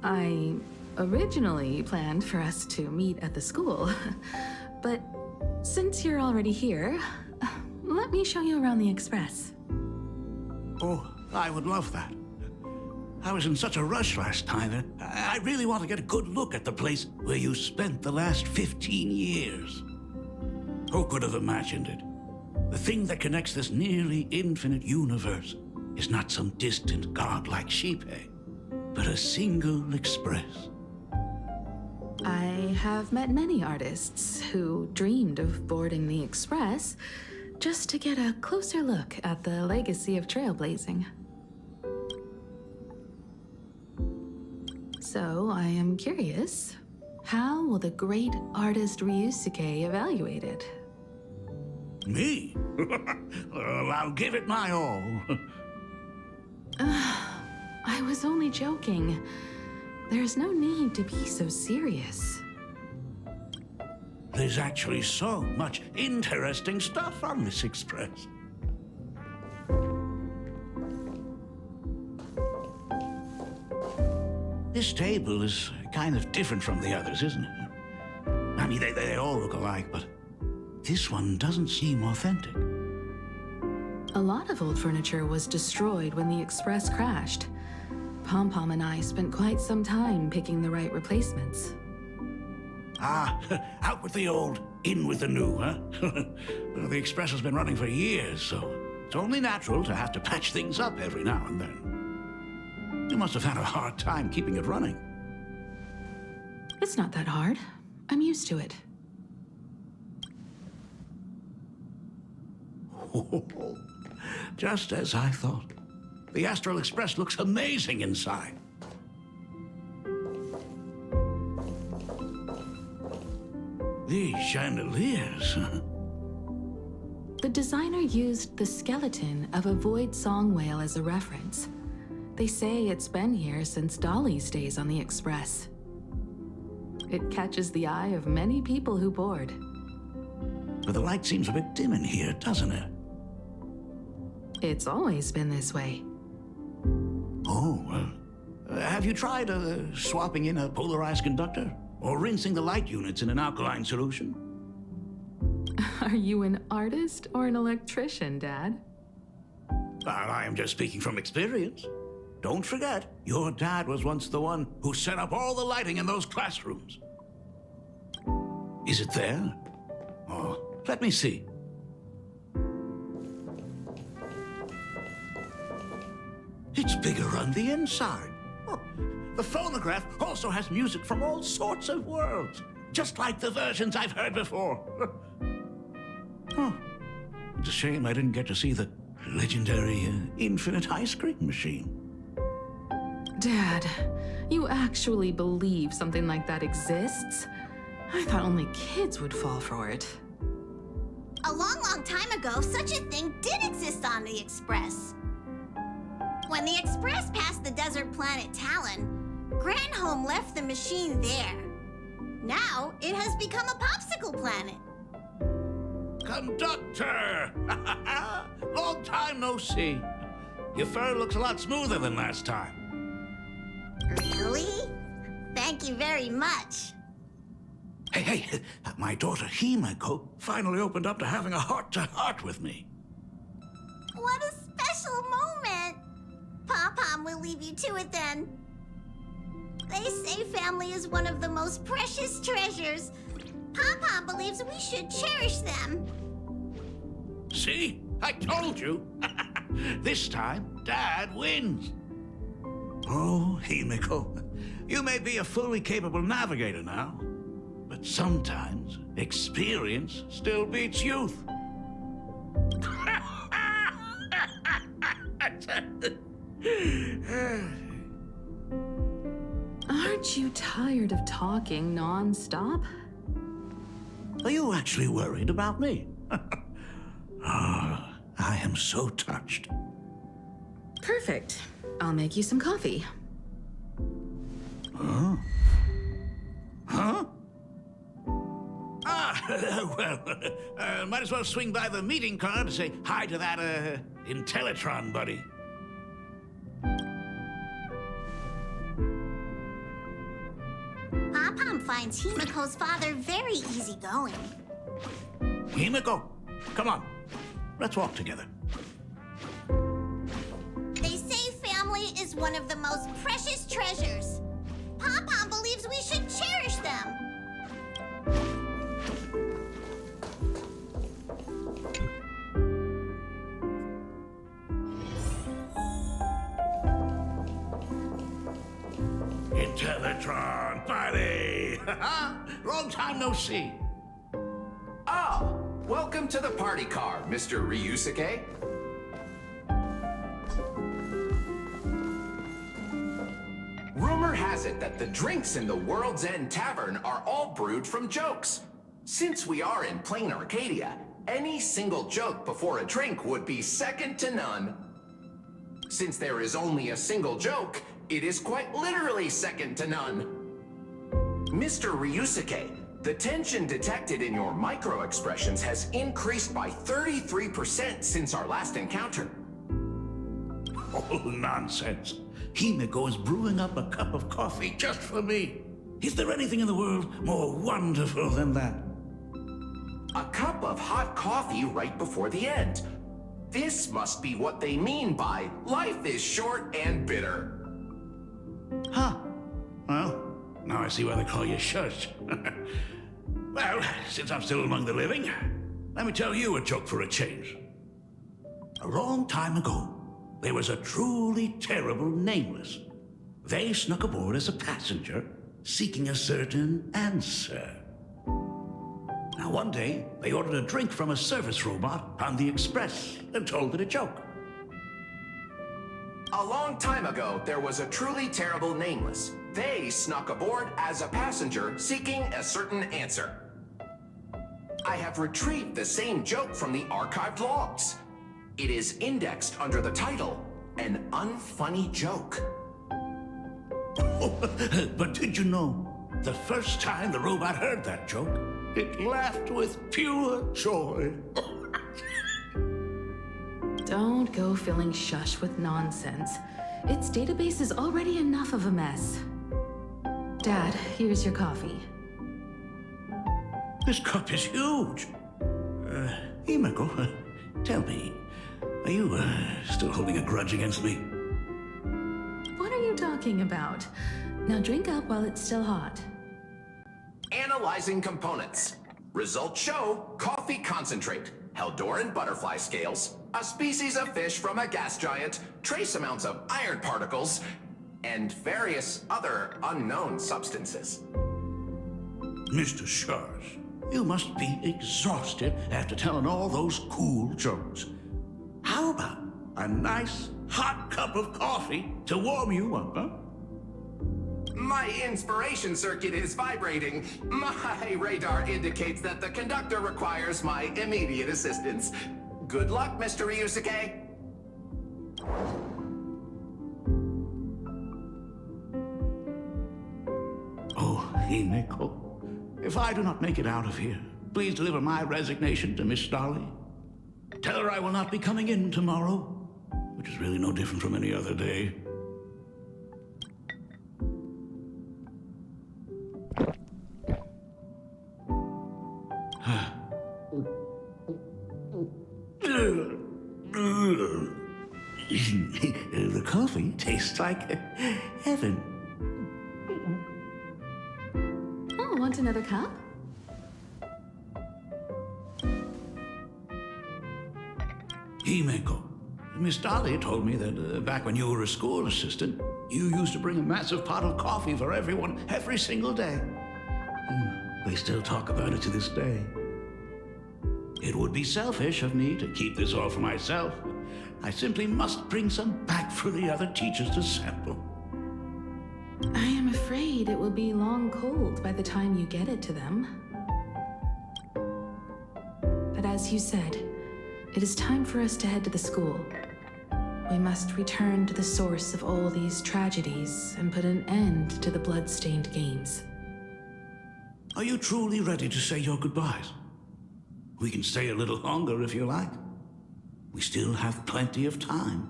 I originally planned for us to meet at the school, but since you're already here, let me show you around the Express. Oh, I would love that. I was in such a rush last time. I really want to get a good look at the place where you spent the last 15 years. Who could have imagined it? The thing that connects this nearly infinite universe is not some distant god like Sheepay, but a single express. I have met many artists who dreamed of boarding the Express just to get a closer look at the legacy of trailblazing. So I am curious, how will the great artist Ryusuke evaluate it? Me? Well, I'll give it my all. I was only joking. There's no need to be so serious. There's actually so much interesting stuff on this express. This table is kind of different from the others, isn't it? I mean, they all look alike, but this one doesn't seem authentic. A lot of old furniture was destroyed when the Express crashed. Pom-Pom and I spent quite some time picking the right replacements. Ah, out with the old, in with the new, huh? Well, the Express has been running for years, so it's only natural to have to patch things up every now and then. You must have had a hard time keeping it running. It's not that hard. I'm used to it. Just as I thought. The Astral Express looks amazing inside. These chandeliers. The designer used the skeleton of a void song whale as a reference. They say it's been here since Dolly's days on the Express. It catches the eye of many people who board. But the light seems a bit dim in here, doesn't it? It's always been this way. Oh, well. Have you tried swapping in a polarized conductor? Or rinsing the light units in an alkaline solution? Are you an artist or an electrician, Dad? Well, I am just speaking from experience. Don't forget, your dad was once the one who set up all the lighting in those classrooms. Is it there? Oh, let me see. It's bigger on the inside. Oh, the phonograph also has music from all sorts of worlds, just like the versions I've heard before. Oh, it's a shame I didn't get to see the legendary infinite ice cream machine. Dad, you actually believe something like that exists? I thought only kids would fall for it. A long, long time ago, such a thing did exist on the Express. When the Express passed the desert planet Talon, Granholm left the machine there. Now, it has become a popsicle planet. Conductor! Long time no see. Your fur looks a lot smoother than last time. Really? Thank you very much. Hey, my daughter Himeko finally opened up to having a heart-to-heart with me. What a special moment. Pom-Pom will leave you to it then. They say family is one of the most precious treasures. Pom-Pom believes we should cherish them. See? I told you. This time, Dad wins. Oh, Himeko, you may be a fully capable navigator now, but sometimes experience still beats youth. Aren't you tired of talking non-stop? Are you actually worried about me? Ah, I am so touched. Perfect. I'll make you some coffee. Huh? Huh? Well, might as well swing by the meeting car to say hi to that, Intellitron buddy. finds Himeko's father very easygoing. Himeko, come on. Let's walk together. They say family is one of the most precious treasures. Pom-Pom believes we should cherish them. Intellatron, buddy! Long time no see. Oh, welcome to the party car, Mr. Ryusuke. Rumor has it that the drinks in the World's End Tavern are all brewed from jokes. Since we are in plain Arcadia, any single joke before a drink would be second to none. Since there is only a single joke, it is quite literally second to none. Mr. Ryusuke, the tension detected in your micro-expressions has increased by 33% since our last encounter. Oh, nonsense. Himeko is brewing up a cup of coffee just for me. Is there anything in the world more wonderful than that? A cup of hot coffee right before the end. This must be what they mean by life is short and bitter. Huh. Well, now I see why they call you Shush. Well, since I'm still among the living, let me tell you a joke for a change. A long time ago, there was a truly terrible nameless. They snuck aboard as a passenger, seeking a certain answer. Now, one day, they ordered a drink from a service robot on the express and told it a joke. A long time ago, there was a truly terrible nameless. They snuck aboard as a passenger seeking a certain answer. I have retrieved the same joke from the archived logs. It is indexed under the title, An Unfunny Joke. But did you know, the first time the robot heard that joke, it laughed with pure joy. Don't go filling Shush with nonsense. Its database is already enough of a mess. Dad, here's your coffee. This cup is huge. Himeko, tell me, are you still holding a grudge against me? What are you talking about? Now drink up while it's still hot. Analyzing components. Results show coffee concentrate, Heldoran butterfly scales, a species of fish from a gas giant, trace amounts of iron particles, and various other unknown substances. Mr. Shush, you must be exhausted after telling all those cool jokes. How about a nice hot cup of coffee to warm you up, huh? My inspiration circuit is vibrating. My radar indicates that the conductor requires my immediate assistance. Good luck, Mr. Ryusuke. Oh, Himeko, if I do not make it out of here, please deliver my resignation to Miss Dolly. Tell her I will not be coming in tomorrow, which is really no different from any other day. The coffee tastes like heaven. Oh, want another cup? Himeko, Miss Dolly told me that back when you were a school assistant, you used to bring a massive pot of coffee for everyone every single day. They still talk about it to this day. It would be selfish of me to keep this all for myself. I simply must bring some back for the other teachers to sample. I am afraid it will be long cold by the time you get it to them. But as you said, it is time for us to head to the school. We must return to the source of all these tragedies and put an end to the blood-stained games. Are you truly ready to say your goodbyes? We can stay a little longer if you like. We still have plenty of time.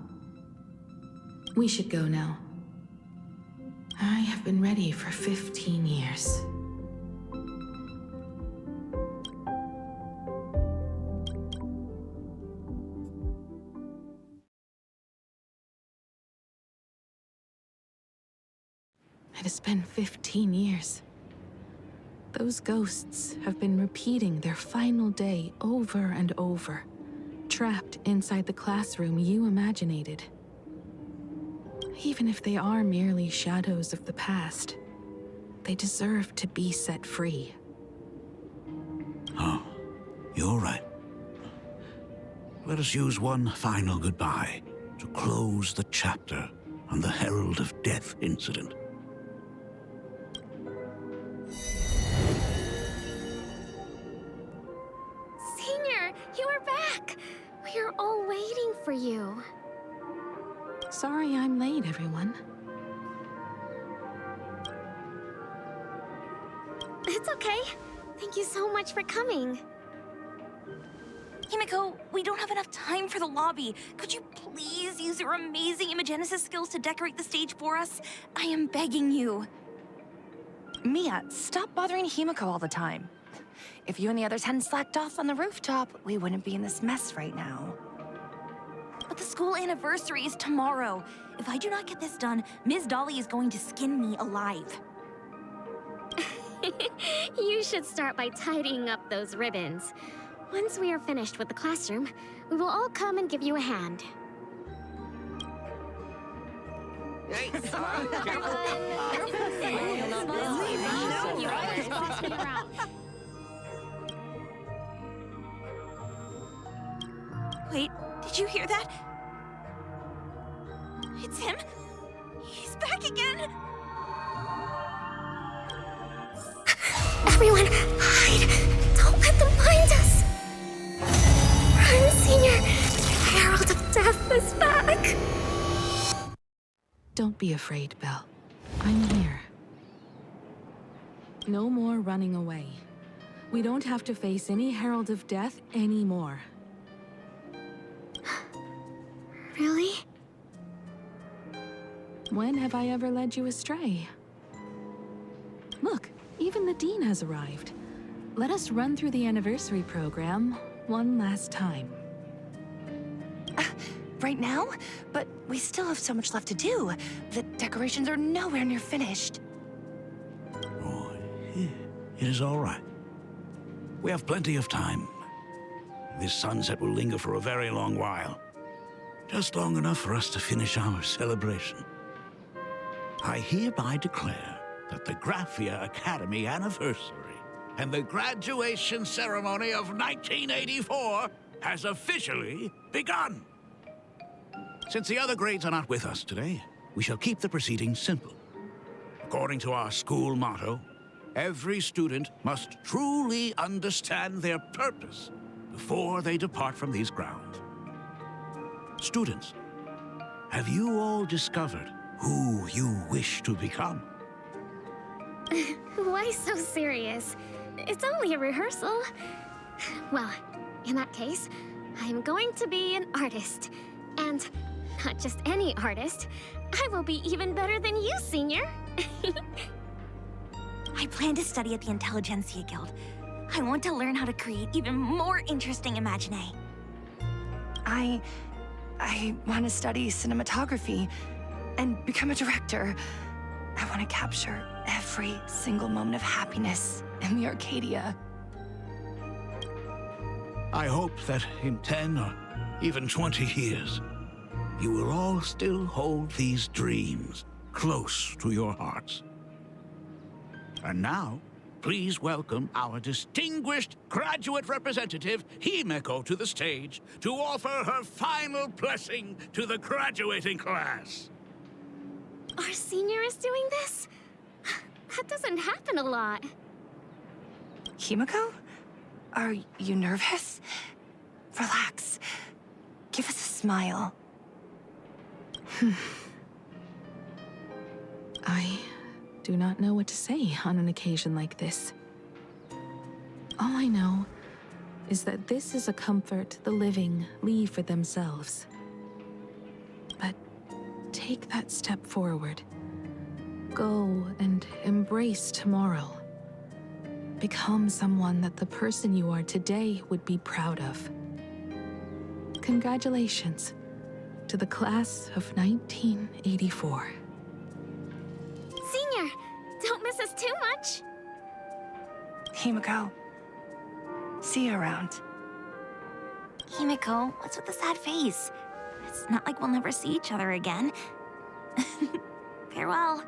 We should go now. I have been ready for 15 years. It has been 15 years. Those ghosts have been repeating their final day over and over, trapped inside the classroom you imaginated. Even if they are merely shadows of the past, they deserve to be set free. Oh, you're right. Let us use one final goodbye to close the chapter on the Herald of Death incident. Senior, you are back! We are all waiting for you. Sorry I'm late, everyone. It's okay. Thank you so much for coming. Himeko, we don't have enough time for the lobby. Could you please use your amazing Imagenesis skills to decorate the stage for us? I am begging you. Mia, stop bothering Himeko all the time. If you and the others hadn't slacked off on the rooftop, we wouldn't be in this mess right now. But the school anniversary is tomorrow. If I do not get this done, Ms. Dolly is going to skin me alive. You should start by tidying up those ribbons. Once we are finished with the classroom, we will all come and give you a hand. Wait, did you hear that? It's him. He's back again. Everyone, hide! Don't let them find us! Run, Senior! The Herald of Death is back! Don't be afraid, Belle. I'm here. No more running away. We don't have to face any Herald of Death anymore. Really? When have I ever led you astray? Look, even the Dean has arrived. Let us run through the anniversary program one last time. Right now? But we still have so much left to do. The decorations are nowhere near finished. Oh, it is all right. We have plenty of time. This sunset will linger for a very long while. Just long enough for us to finish our celebration. I hereby declare that the Graphia Academy anniversary and the graduation ceremony of 1984 has officially begun. Since the other grades are not with us today, we shall keep the proceedings simple. According to our school motto, every student must truly understand their purpose before they depart from these grounds. Students, have you all discovered who you wish to become? Why so serious? It's only a rehearsal. Well, in that case, I'm going to be an artist. And not just any artist. I will be even better than you, Senior. I plan to study at the Intelligentsia Guild. I want to learn how to create even more interesting imaginae. I want to study cinematography and become a director. I want to capture every single moment of happiness in the Arcadia. I hope that in 10 or even 20 years, you will all still hold these dreams close to your hearts. And now, please welcome our distinguished graduate representative, Himeko, to the stage to offer her final blessing to the graduating class. Our Senior is doing this? That doesn't happen a lot. Himeko? Are you nervous? Relax. Give us a smile. I do not know what to say on an occasion like this. All I know is that this is a comfort the living leave for themselves. But take that step forward. Go and embrace tomorrow. Become someone that the person you are today would be proud of. Congratulations to the class of 1984. Senior, Himeko. See you around. Himeko, what's with the sad face? It's not like we'll never see each other again. Farewell.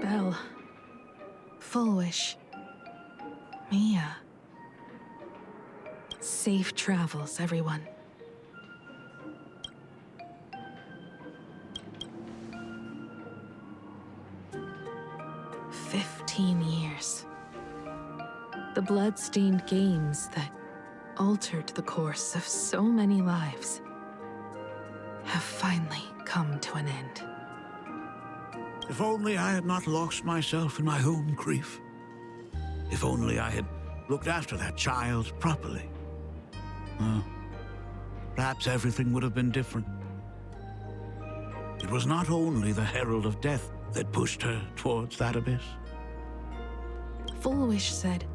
Belle. Full Wish. Mia. Safe travels, everyone. "15 years. The blood-stained games that altered the course of so many lives have finally come to an end." If only I had not lost myself in my own grief. If only I had looked after that child properly. Well, perhaps everything would have been different. It was not only the Herald of Death that pushed her towards that abyss. Full Wish said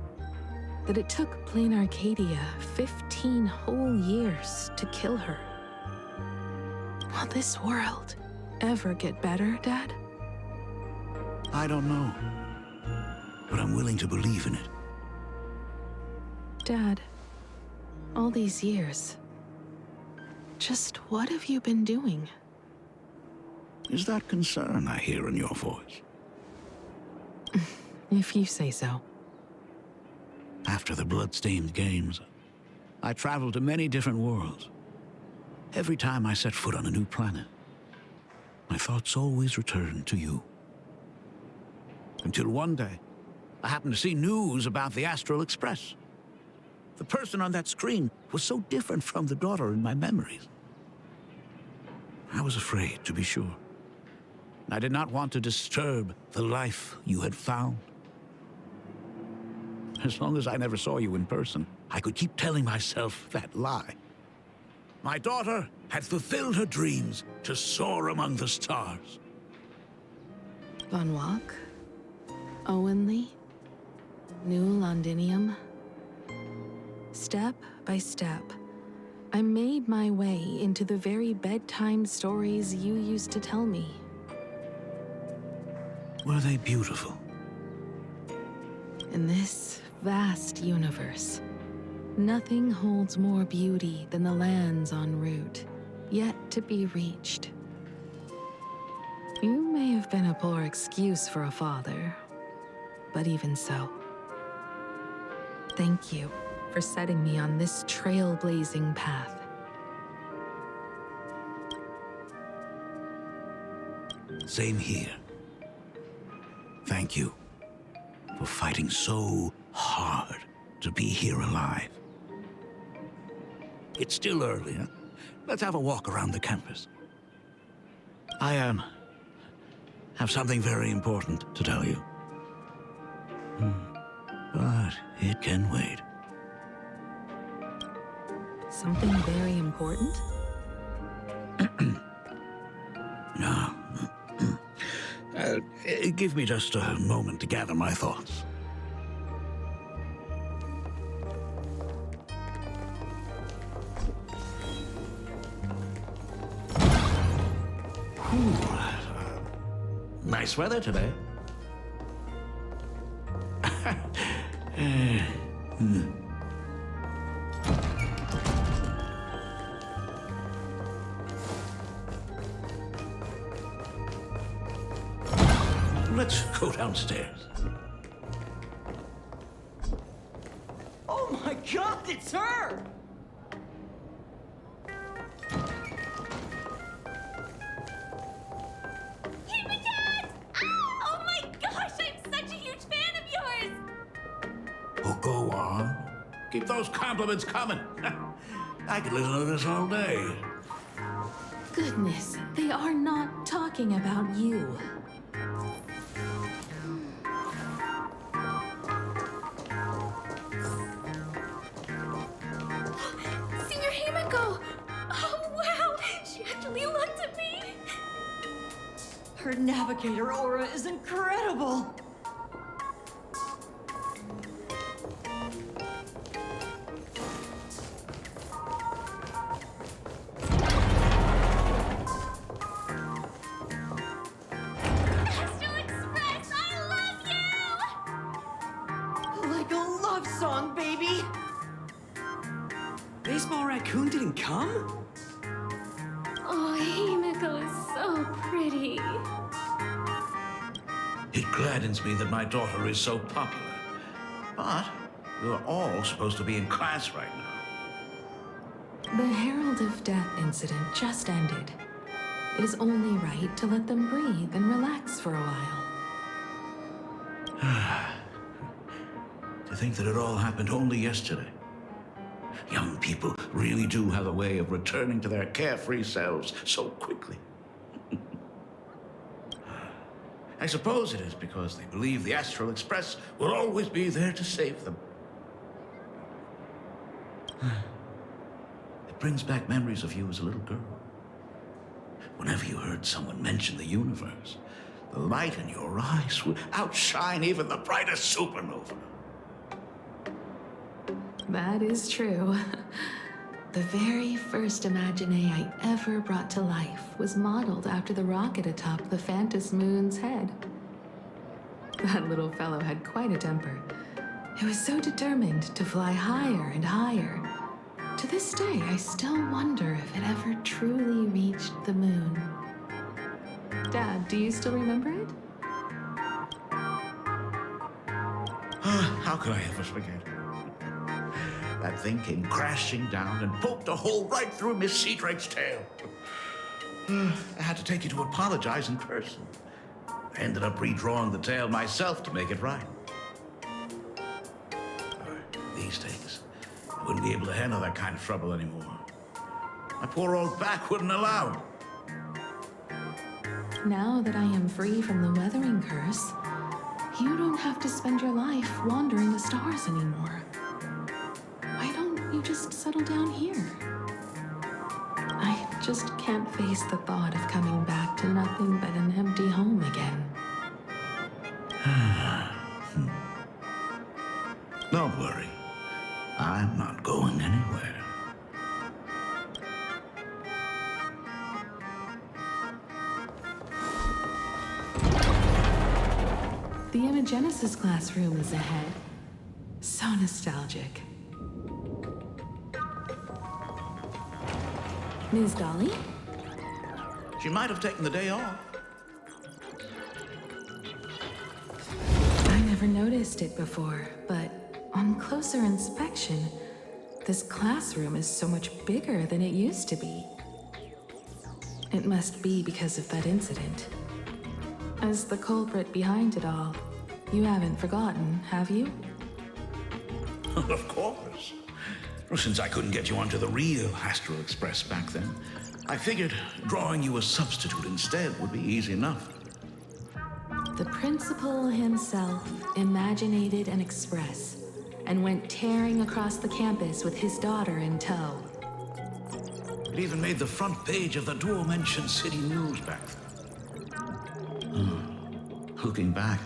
that it took Plain Arcadia 15 whole years to kill her. Will this world ever get better, Dad? I don't know, but I'm willing to believe in it. Dad, all these years, just what have you been doing? Is that concern I hear in your voice? If you say so. After the blood-stained games, I traveled to many different worlds. Every time I set foot on a new planet, my thoughts always returned to you. Until one day, I happened to see news about the Astral Express. The person on that screen was so different from the daughter in my memories. I was afraid, to be sure. I did not want to disturb the life you had found. As long as I never saw you in person, I could keep telling myself that lie. My daughter had fulfilled her dreams to soar among the stars. Von Walk? Owenly? New Londinium? Step by step, I made my way into the very bedtime stories you used to tell me. Were they beautiful? In this vast universe, nothing holds more beauty than the lands en route, yet to be reached. You may have been a poor excuse for a father, but even so, thank you for setting me on this trailblazing path. Same here. Thank you for fighting so hard to be here alive. It's still early, huh? Let's have a walk around the campus. I have something very important to tell you. But it can wait. Something very important? No. Give me just a moment to gather my thoughts. Nice weather today. Let's go downstairs. Oh my god, it's her! Oh my gosh, I'm such a huge fan of yours! Oh, go on. Keep those compliments coming. I could listen to this all day. Goodness, they are not talking about you. Senior Himeko! Oh wow, she actually looked at me! Her navigator aura is incredible! Astral Express, I love you! song, baby! Baseball Raccoon didn't come? Oh, Himeko is so pretty. It gladdens me that my daughter is so popular. But you're all supposed to be in class right now. The Herald of Death incident just ended. It is only right to let them breathe and relax for a while. To think that it all happened only yesterday. Young people really do have a way of returning to their carefree selves so quickly. I suppose it is because they believe the Astral Express will always be there to save them. It brings back memories of you as a little girl. Whenever you heard someone mention the universe, the light in your eyes would outshine even the brightest supernova. That is true. The very first Imagine I ever brought to life was modeled after the rocket atop the Phantom Moon's head. That little fellow had quite a temper. He was so determined to fly higher and higher. To this day, I still wonder if it ever truly reached the moon. Dad, do you still remember it? How could I ever forget? That thing came crashing down and poked a hole right through Miss Seadrake's tail. I had to take you to apologize in person. I ended up redrawing the tail myself to make it right. These days, I wouldn't be able to handle that kind of trouble anymore. My poor old back wouldn't allow it. Now that I am free from the weathering curse, you don't have to spend your life wandering the stars anymore. Why don't you just settle down here? I just can't face the thought of coming back to nothing but an empty home again. Don't worry. I'm not going anywhere. The Imagenesis classroom is ahead. So nostalgic. Ms. Dolly? She might have taken the day off. I never noticed it before, but on closer inspection, this classroom is so much bigger than it used to be. It must be because of that incident. As the culprit behind it all, you haven't forgotten, have you? Of course. Well, since I couldn't get you onto the real Astral Express back then, I figured drawing you a substitute instead would be easy enough. The principal himself imaginated an express and went tearing across the campus with his daughter in tow. It even made the front page of the Dual-Mention City News back then. Looking back,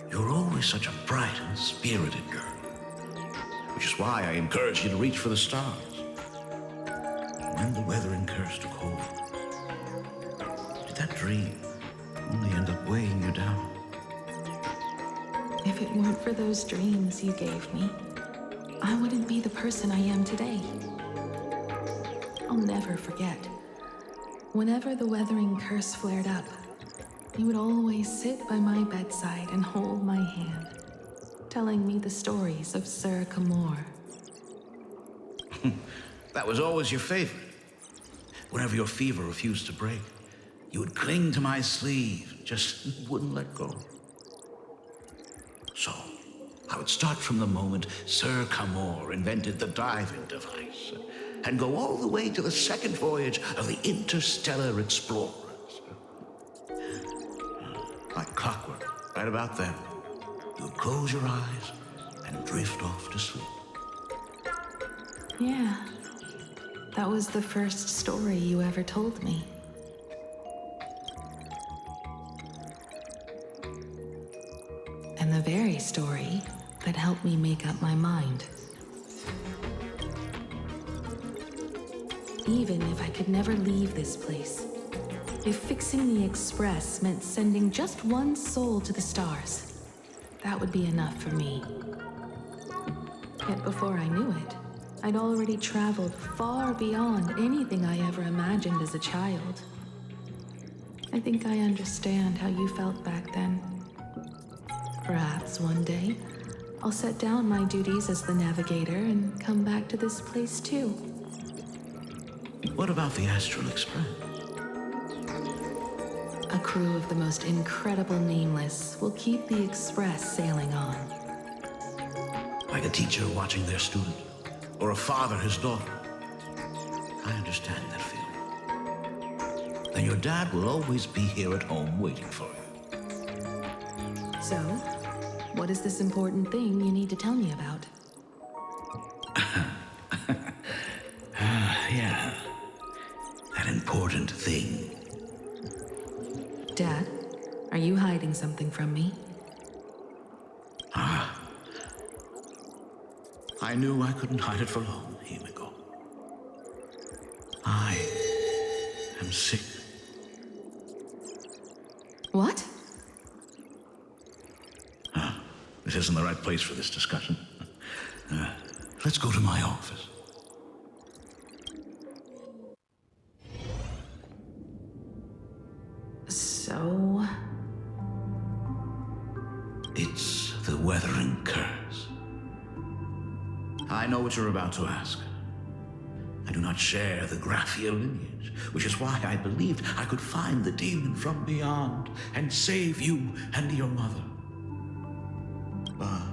you're always such a bright and spirited girl. Which is why I encourage you to reach for the stars. When the weathering curse took hold, did that dream only end up weighing you down? If it weren't for those dreams you gave me, I wouldn't be the person I am today. I'll never forget. Whenever the weathering curse flared up, you would always sit by my bedside and hold my hand, telling me the stories of Sir Camor. That was always your favorite. Whenever your fever refused to break, you would cling to my sleeve, just wouldn't let go. So, I would start from the moment Sir Camor invented the diving device, and go all the way to the second voyage of the Interstellar Explorers. Like clockwork, right about then, you would close your eyes and drift off to sleep. Yeah, that was the first story you ever told me. And the very story that helped me make up my mind. Even if I could never leave this place, if fixing the Express meant sending just one soul to the stars, that would be enough for me. Yet before I knew it, I'd already traveled far beyond anything I ever imagined as a child. I think I understand how you felt back then. Perhaps one day, I'll set down my duties as the navigator and come back to this place too. What about the Astral Express? A crew of the most incredible nameless will keep the Express sailing on. Like a teacher watching their student, or a father his daughter. I understand that feeling. Then your dad will always be here at home waiting for you. So, what is this important thing you need to tell me about? Yeah. That important thing. Dad, are you hiding something from me? I knew I couldn't hide it for long, Himeko. I am sick. What? This isn't the right place for this discussion. Let's go to my office. So... It's the Weathering Curse. I know what you're about to ask. I do not share the Graphia lineage, which is why I believed I could find the demon from beyond and save you and your mother. But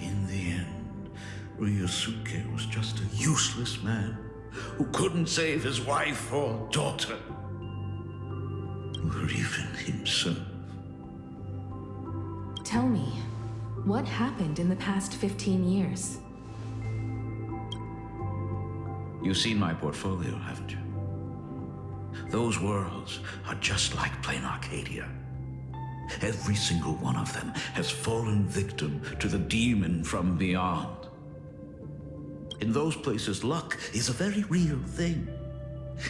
in the end, Ryosuke was just a useless man who couldn't save his wife or daughter, or even himself. Tell me, what happened in the past 15 years? You've seen my portfolio, haven't you? Those worlds are just like plain Arcadia. Every single one of them has fallen victim to the demon from beyond. In those places, luck is a very real thing.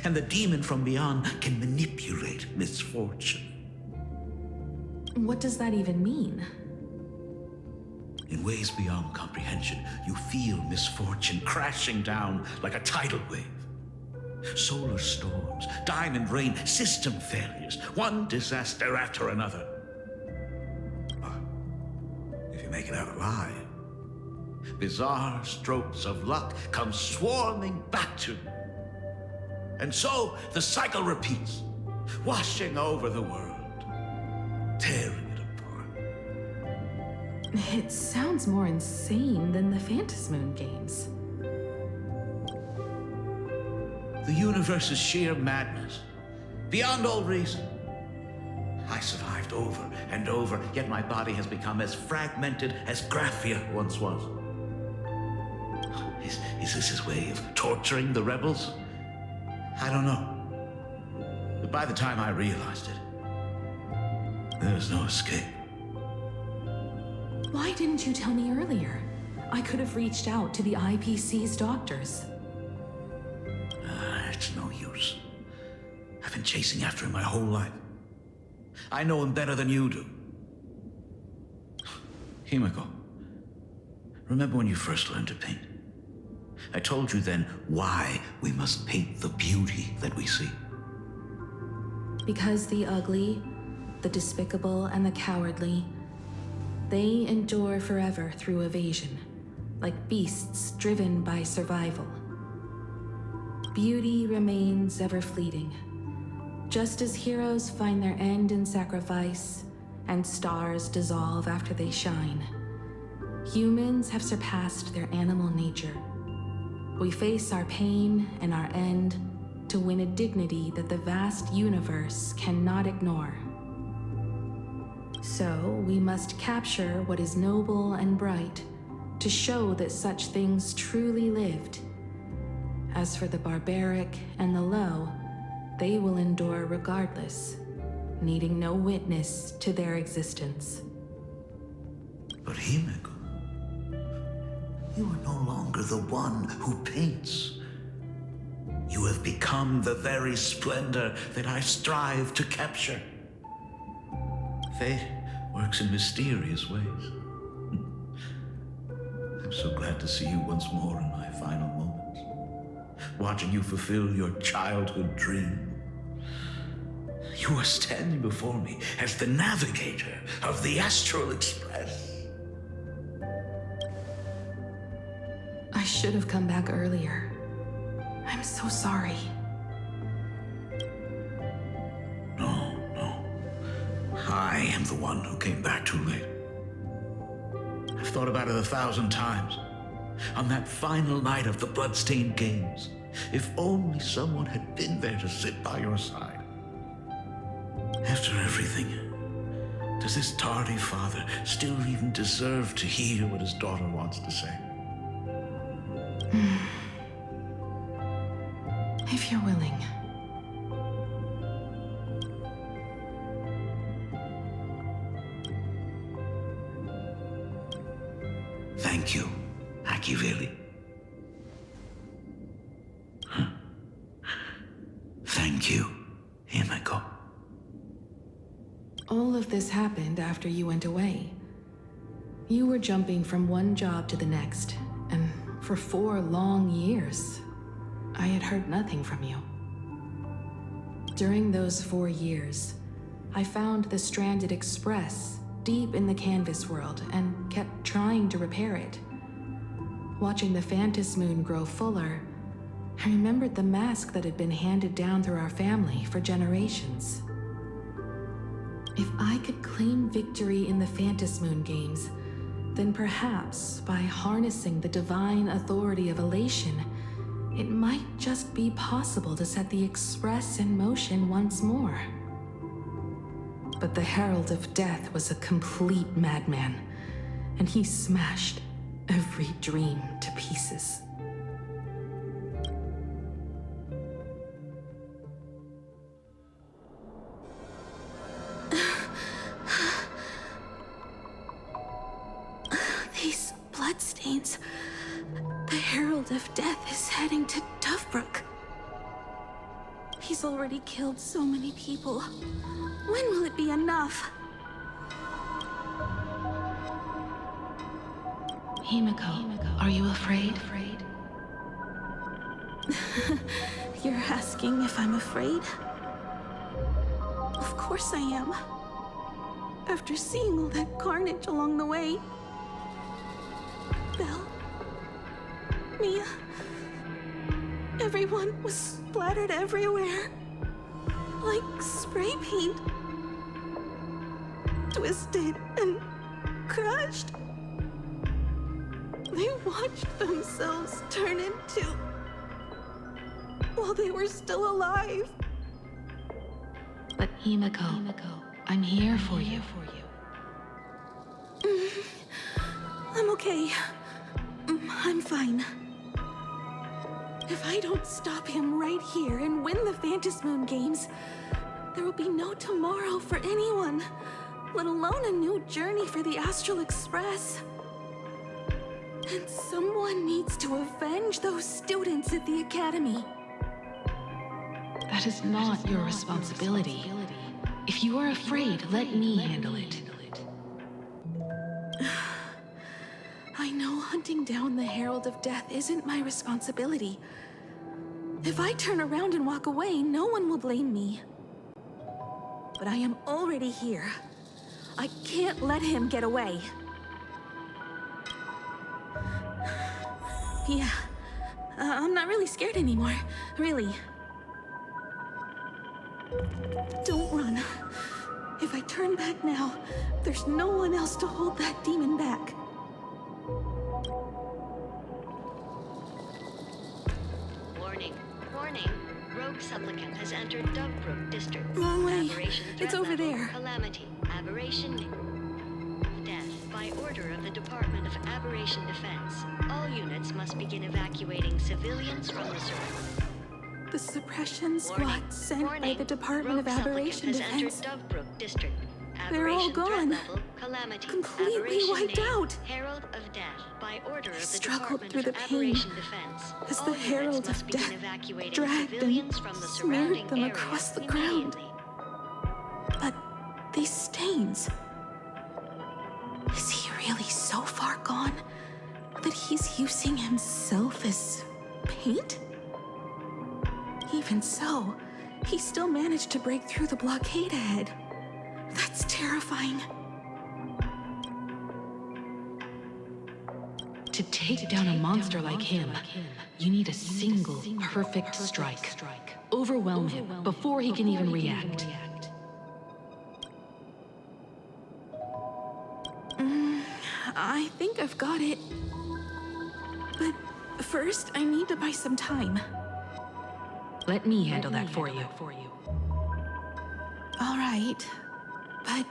And the demon from beyond can manipulate misfortune. What does that even mean? In ways beyond comprehension, you feel misfortune crashing down like a tidal wave. Solar storms, diamond rain, system failures, one disaster after another. But if you make it out alive, bizarre strokes of luck come swarming back to you. And so the cycle repeats, washing over the world, tearing it apart. It sounds more insane than the Phantasmoon games. The universe is sheer madness, beyond all reason. I survived over and over, yet my body has become as fragmented as Graphia once was. Is this his way of torturing the rebels? I don't know. But by the time I realized it, there was no escape. Why didn't you tell me earlier? I could have reached out to the IPC's doctors. It's no use. I've been chasing after him my whole life. I know him better than you do. Himeko, remember when you first learned to paint? I told you then why we must paint the beauty that we see. Because the ugly, the despicable, and the cowardly, they endure forever through evasion, like beasts driven by survival. Beauty remains ever fleeting, just as heroes find their end in sacrifice, and stars dissolve after they shine. Humans have surpassed their animal nature. We face our pain and our end to win a dignity that the vast universe cannot ignore. So we must capture what is noble and bright to show that such things truly lived. As for the barbaric and the low, they will endure regardless, needing no witness to their existence. But Himeko, you are no longer the one who paints. You have become the very splendor that I strive to capture. Fate works in mysterious ways. I'm so glad to see you once more in my final moments. Watching you fulfill your childhood dream. You are standing before me as the navigator of the Astral Express. I should have come back earlier. I'm so sorry. No. I am the one who came back too late. I've thought about it 1,000 times. On that final night of the Bloodstained Games, if only someone had been there to sit by your side. After everything, does this tardy father still even deserve to hear what his daughter wants to say? If you're willing. Thank you, Akiveli. Thank you, Himeko. All of this happened after you went away. You were jumping from one job to the next, and for 4 long years, I had heard nothing from you. During those 4 years, I found the stranded Express deep in the canvas world and kept trying to repair it. Watching the Phantom Moon grow fuller, I remembered the mask that had been handed down through our family for generations. If I could claim victory in the Phantom Moon games, then perhaps by harnessing the divine authority of elation, it might just be possible to set the Express in motion once more. But the Herald of Death was a complete madman, and he smashed every dream to pieces. These bloodstains. The Herald of Death is heading to Dovebrook. He's already killed so many people. When will it be enough? Himeko, are you afraid? You're asking if I'm afraid? Of course I am. After seeing all that carnage along the way. Belle, Mia, everyone was splattered everywhere. Like spray paint. Twisted and crushed. They watched themselves turn into... while they were still alive. But Himeko, I'm here for you. I'm okay. I'm fine. If I don't stop him right here and win the Phantom Moon games, there will be no tomorrow for anyone, let alone a new journey for the Astral Express. And someone needs to avenge those students at the Academy. That is not your responsibility. If you are afraid, let me handle it. I know hunting down the Herald of Death isn't my responsibility. If I turn around and walk away, no one will blame me. But I am already here. I can't let him get away. Yeah, I'm not really scared anymore, really. Don't run. If I turn back now, there's no one else to hold that demon back. Warning. Rogue supplicant has entered Dovebrook District. Wrong way. Aberration It's threat over level, there. Calamity. Aberration. Death. By order of the Department of Aberration Defense, all units must begin evacuating civilians from the surrounding. The suppression squad Warning. sent by the Department Rogue of Aberration supplicant has Defense. entered Dovebrook District. They're all Aberration threat gone. level, Calamity. Completely Aberration wiped name, out. Herald of Death. By order of the struggled Department through of the pain Aberration Defense, as all the units Herald must of begin Death evacuating dragged civilians and from the smeared surrounding them area across the ground. immediately. But these stains... Is he really so far gone that he's using himself as paint? Even so, he still managed to break through the blockade ahead. That's terrifying. To take down a monster like him, you need a single perfect strike. Overwhelm him before he can even react. I think I've got it. But first, I need to buy some time. Let me handle that for you. All right, but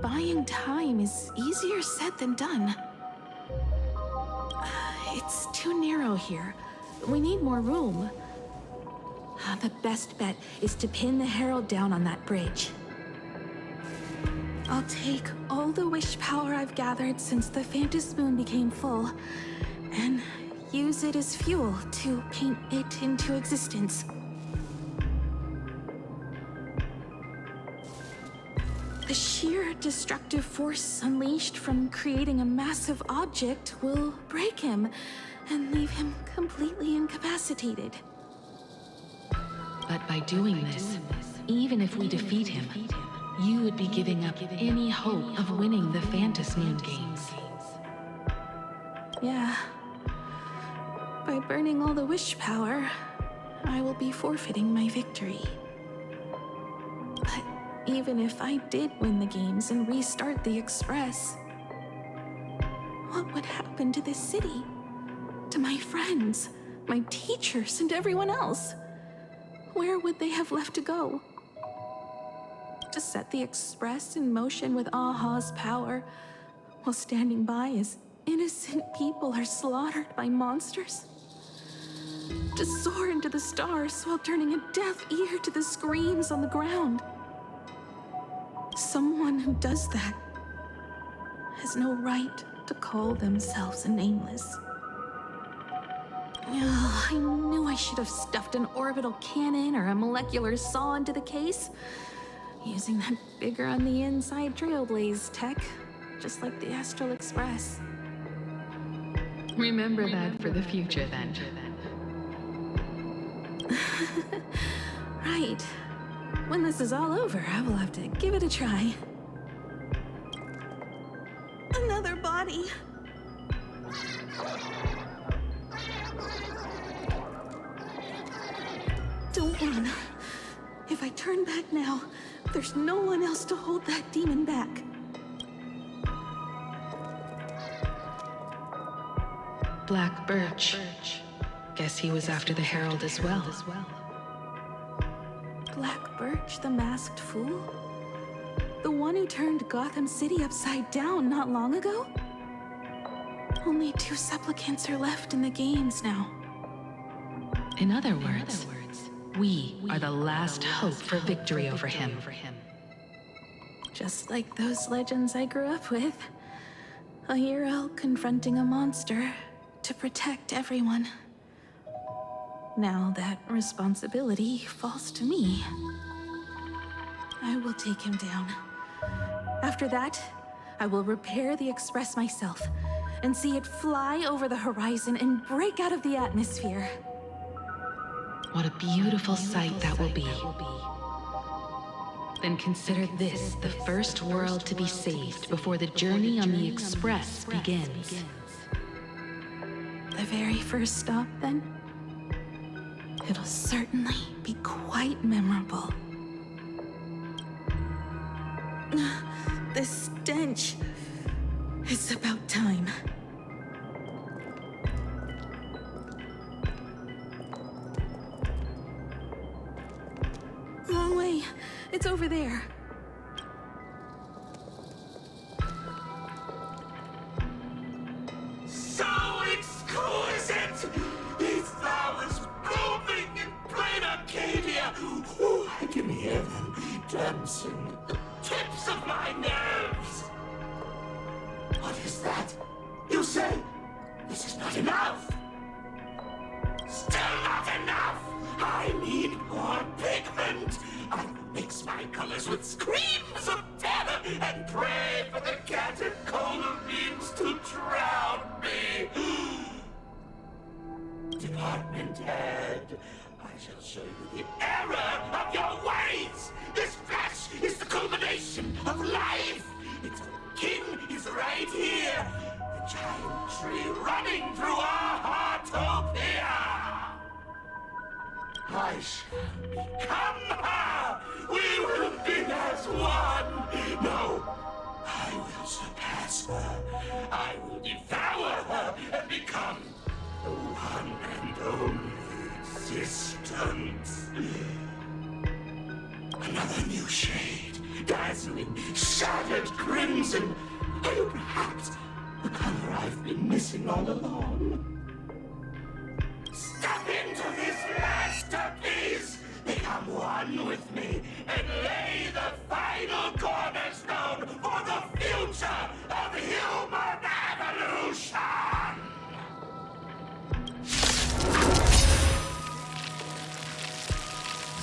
buying time is easier said than done. It's too narrow here. We need more room. The best bet is to pin the Herald down on that bridge. I'll take all the wish power I've gathered since the Phantom Moon became full, and use it as fuel to paint it into existence. The sheer destructive force unleashed from creating a massive object will break him and leave him completely incapacitated. But by doing this, even if we defeat him, you would be giving up any hope of winning the Phantom Moon games. Yeah. By burning all the wish power, I will be forfeiting my victory. But even if I did win the games and restart the Express, what would happen to this city? To my friends, my teachers, and everyone else? Where would they have left to go? To set the Express in motion with Aha's power, while standing by as innocent people are slaughtered by monsters? To soar into the stars while turning a deaf ear to the screams on the ground? Someone who does that has no right to call themselves a nameless. Ugh, I knew I should have stuffed an orbital cannon or a molecular saw into the case, using that bigger on the inside Trailblaze tech, just like the Astral Express. Remember that for the future, then. Right. When this is all over, I will have to give it a try. Another body. Don't run. If I turn back now, there's no one else to hold that demon back. Black Birch. Guess he was after the Herald as well. Black Birch, the masked fool? The one who turned Gotham City upside down not long ago? Only 2 supplicants are left in the games now. In other words, we are the last hope for victory over him. Just like those legends I grew up with. A hero confronting a monster to protect everyone. Now that responsibility falls to me. I will take him down. After that, I will repair the Express myself and see it fly over the horizon and break out of the atmosphere. What a beautiful sight that will be. Then consider this the first world to be saved before the journey on the Express begins. The very first stop, then? It'll certainly be quite memorable. The stench. It's about time. Wrong way. It's over there. So exquisite! These flowers blooming in plain Arcadia! Ooh, I can hear them dancing at the tips of my nerves! What is that? You say this is not enough? Still not enough! I need more pigment! I will mix my colors with screams of terror and pray for the catecholamines to drown me! department head. I shall show you the error of your ways! This flash is the culmination of life! Its kin is right here! The giant tree running through our heartopia! I shall become her! We will be as one! No! I will surpass her. I will devour her and become the one and only existence. Another new shade, dazzling, shattered crimson. Are you perhaps the color I've been missing all along? Step into this masterpiece! Become one with me and lay the final cornerstone for the future of human evolution!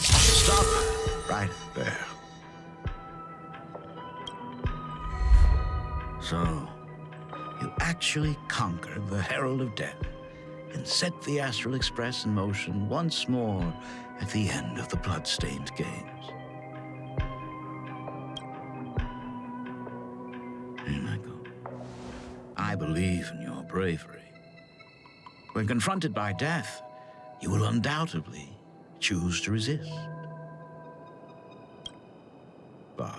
Stop right there. So, you actually conquered the Herald of Death and set the Astral Express in motion once more at the end of the Bloodstained Games. Himeko, I believe in your bravery. When confronted by death, you will undoubtedly choose to resist. But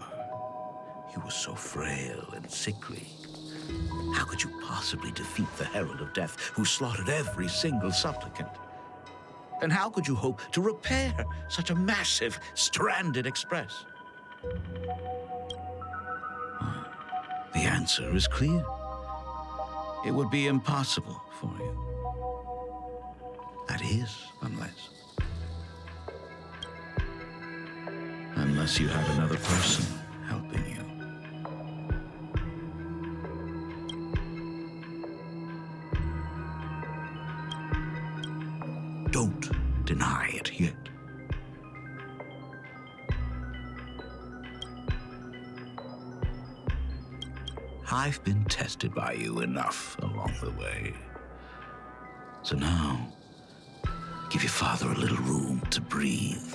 you were so frail and sickly. How could you possibly defeat the Herald of Death, who slaughtered every single supplicant? And how could you hope to repair such a massive, stranded express? Well, the answer is clear. It would be impossible for you. That is, unless you had another person helping you. Don't deny it yet. I've been tested by you enough along the way. So now, give your father a little room to breathe.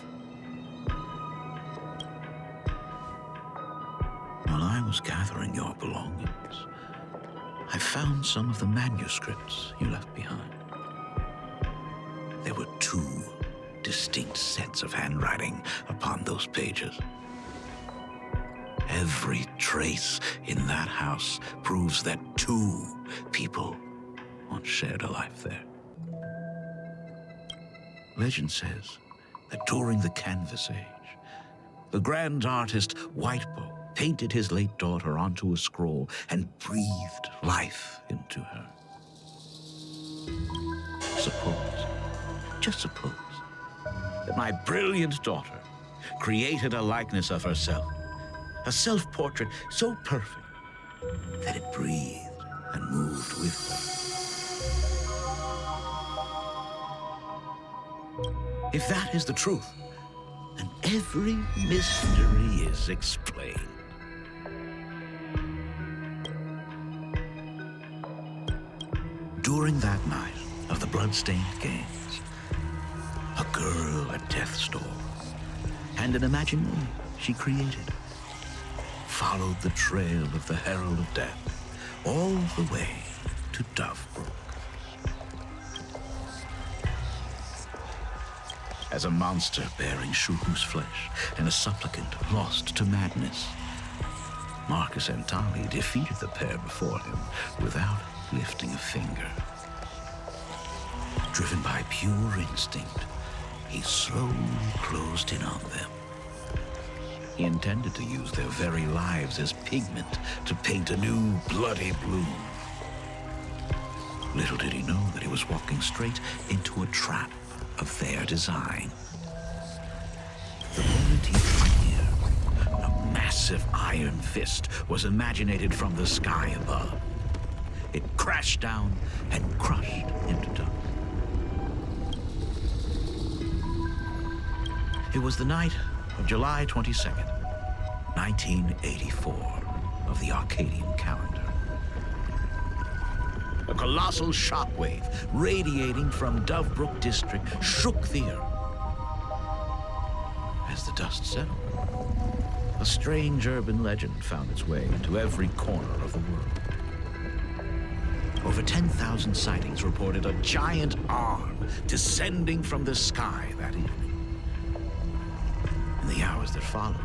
While I was gathering your belongings, I found some of the manuscripts you left behind. There were 2 distinct sets of handwriting upon those pages. Every trace in that house proves that 2 people once shared a life there. Legend says that during the Canvas Age, the grand artist Whitebow painted his late daughter onto a scroll and breathed life into her. Suppose, just suppose, that my brilliant daughter created a likeness of herself, a self-portrait so perfect that it breathed and moved with her. If that is the truth, then every mystery is explained. During that night of the Bloodstained Games, a girl at death's door and an imaginary she created followed the trail of the Herald of Death all the way to Dovebrook. As a monster bearing Shuhu's flesh and a supplicant lost to madness, Marcus and Tali defeated the pair before him without lifting a finger. Driven by pure instinct, he slowly closed in on them. He intended to use their very lives as pigment to paint a new bloody blue. Little did he know that he was walking straight into a trap of their design. The moment he drew near, a massive iron fist was imaginated from the sky above. It crashed down and crushed into dust. It was the night of July 22nd, 1984, of the Arcadian calendar. A colossal shockwave radiating from Dovebrook District shook the earth. As the dust settled, a strange urban legend found its way into every corner of the world. Over 10,000 sightings reported a giant arm descending from the sky that evening. In the hours that followed,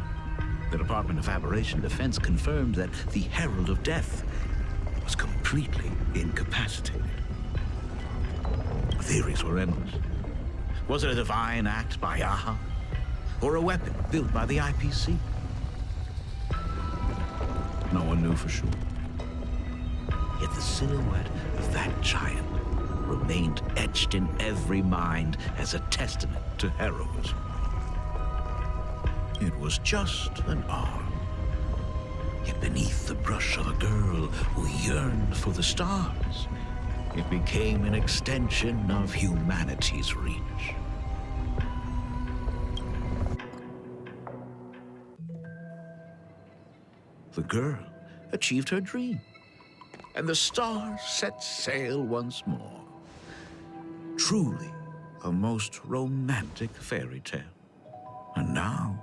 the Department of Aberration Defense confirmed that the Herald of Death was completely incapacitated. The theories were endless. Was it a divine act by Aha? Or a weapon built by the IPC? No one knew for sure. Yet the silhouette of that giant remained etched in every mind as a testament to heroism. It was just an arm. Yet beneath the brush of a girl who yearned for the stars, it became an extension of humanity's reach. The girl achieved her dream, and the stars set sail once more. Truly a most romantic fairy tale. And now,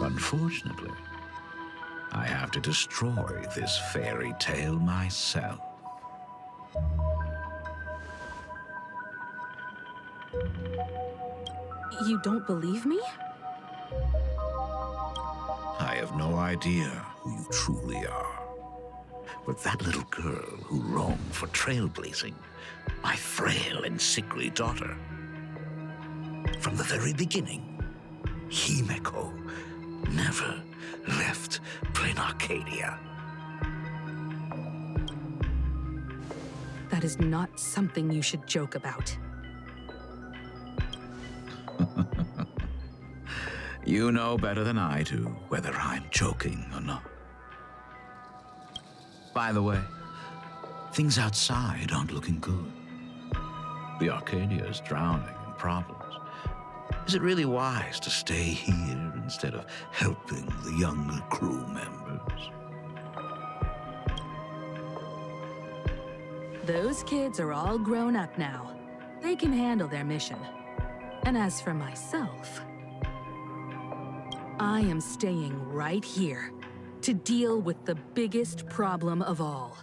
unfortunately, I have to destroy this fairy tale myself. You don't believe me? I have no idea who you truly are. But that little girl who roamed for trailblazing, my frail and sickly daughter. From the very beginning, Himeko never left Plain Arcadia. That is not something you should joke about. You know better than I do whether I'm joking or not. By the way, things outside aren't looking good. The Arcadia is drowning in problems. Is it really wise to stay here instead of helping the younger crew members? Those kids are all grown up now. They can handle their mission. And as for myself, I am staying right here to deal with the biggest problem of all.